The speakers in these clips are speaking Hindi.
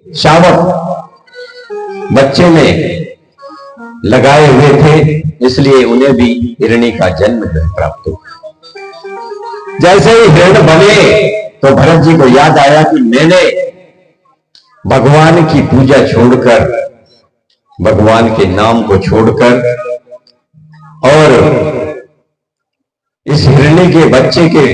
शावक बच्चे में लगाए हुए थे, इसलिए उन्हें भी हिरणी का जन्म प्राप्त हुआ। जैसे ही हिरण बने तो भरत जी को याद आया कि मैंने भगवान की पूजा छोड़कर, भगवान के नाम को छोड़कर और इस हिरणी के बच्चे के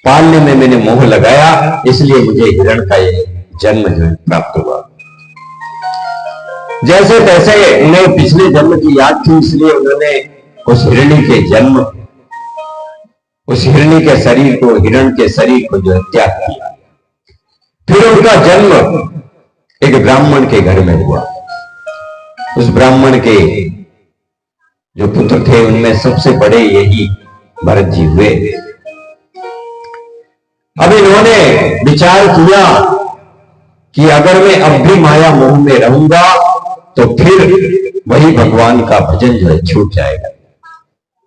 पालने में मैंने मोह लगाया, इसलिए मुझे हिरण का ये जन्म प्राप्त हुआ। जैसे तैसे उन्हें पिछले जन्म की याद थी, इसलिए उन्होंने उस हिरणी के जन्म, उस हिरणी के शरीर को, हिरण के शरीर को जो त्याग किया। फिर उनका जन्म एक ब्राह्मण के घर में हुआ। उस ब्राह्मण के जो पुत्र थे उनमें सबसे बड़े यही भरत जी हुए। अब इन्होंने विचार किया कि अगर मैं अब भी माया मोह में रहूंगा तो फिर वही भगवान का भजन जो है छूट जाएगा।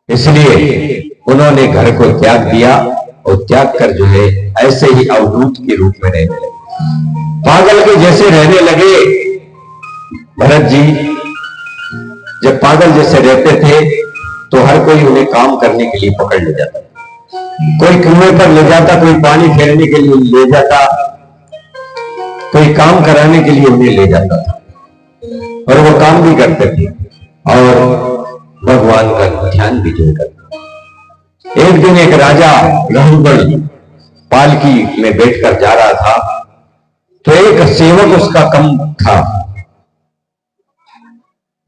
इसलिए उन्होंने घर को त्याग दिया और त्याग कर जो है ऐसे ही अवधूत के रूप में रहने लगे, पागल के जैसे रहने लगे। भरत जी जब पागल जैसे रहते थे तो हर कोई उन्हें काम करने के लिए पकड़ ले जाता, कोई कुएं पर ले जाता, कोई पानी फेरने के लिए ले जाता, कोई काम कराने के लिए उन्हें ले जाता था और वो काम भी करते थे और भगवान का ध्यान भी जो करते। एक दिन एक राजा रहुगण पालकी में बैठकर जा रहा था तो एक सेवक उसका कम था।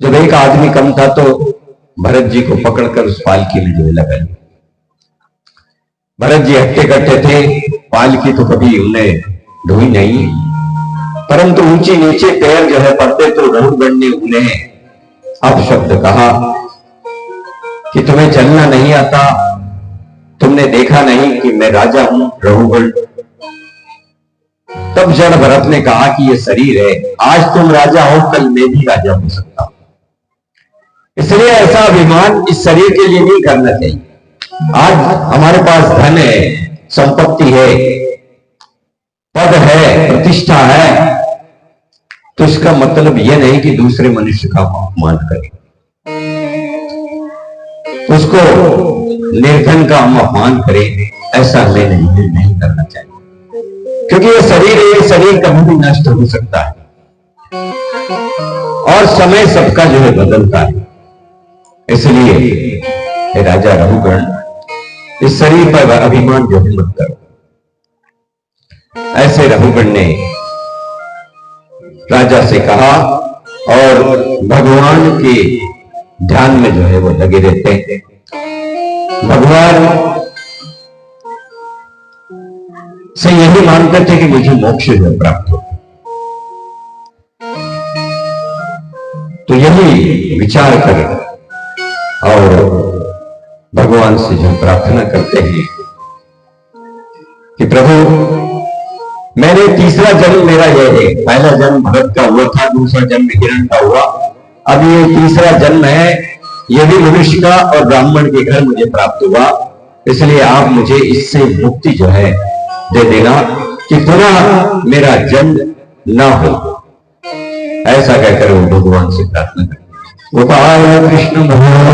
जब एक आदमी कम था तो भरत जी को पकड़कर उस पालकी में जो है लगा लिया। भरत जी हट्टे कट्टे थे, पालकी तो कभी उन्हें ढोई नहीं, परंतु ऊंचे नीचे पैर जो है पड़ते तो रहुगण ने उन्हें अपशब्द कहा कि तुम्हें चलना नहीं आता, तुमने देखा नहीं कि मैं राजा हूं रहुगण। तब जड़ भरत ने कहा कि ये शरीर है, आज तुम राजा हो कल मैं भी राजा हो सकता हूं, इसलिए ऐसा अभिमान इस शरीर के लिए नहीं करना चाहिए। आज हमारे पास धन है, संपत्ति है, पद है, प्रतिष्ठा है, तो इसका मतलब यह नहीं कि दूसरे मनुष्य का अपमान करें, उसको निर्धन का हम अपमान करें, ऐसा हमें नहीं करना चाहिए। क्योंकि ये शरीर है, ये शरीर कभी भी नष्ट हो सकता है और समय सबका जो है बदलता है। इसलिए राजा रहुगण इस शरीर पर अभिमान जो है मत करो। ऐसे रहुगण ने राजा से कहा और भगवान के ध्यान में जो है वो लगे रहते हैं। भगवान से यही मानते थे कि मुझे मोक्ष जो प्राप्त हो। तो यही विचार कर और भगवान से जो प्रार्थना करते हैं कि प्रभु मैंने तीसरा जन्म मेरा यह है, पहला जन्म भरत का हुआ था, दूसरा जन्म हिरण का हुआ, अब ये तीसरा जन्म है, यह भी मनुष्य का और ब्राह्मण के घर मुझे प्राप्त हुआ, इसलिए आप मुझे इससे मुक्ति जो है दे देना कि पुनः मेरा जन्म न हो। ऐसा कहकर वो भगवान से प्रार्थना करते। गोपाल कृष्ण भगवान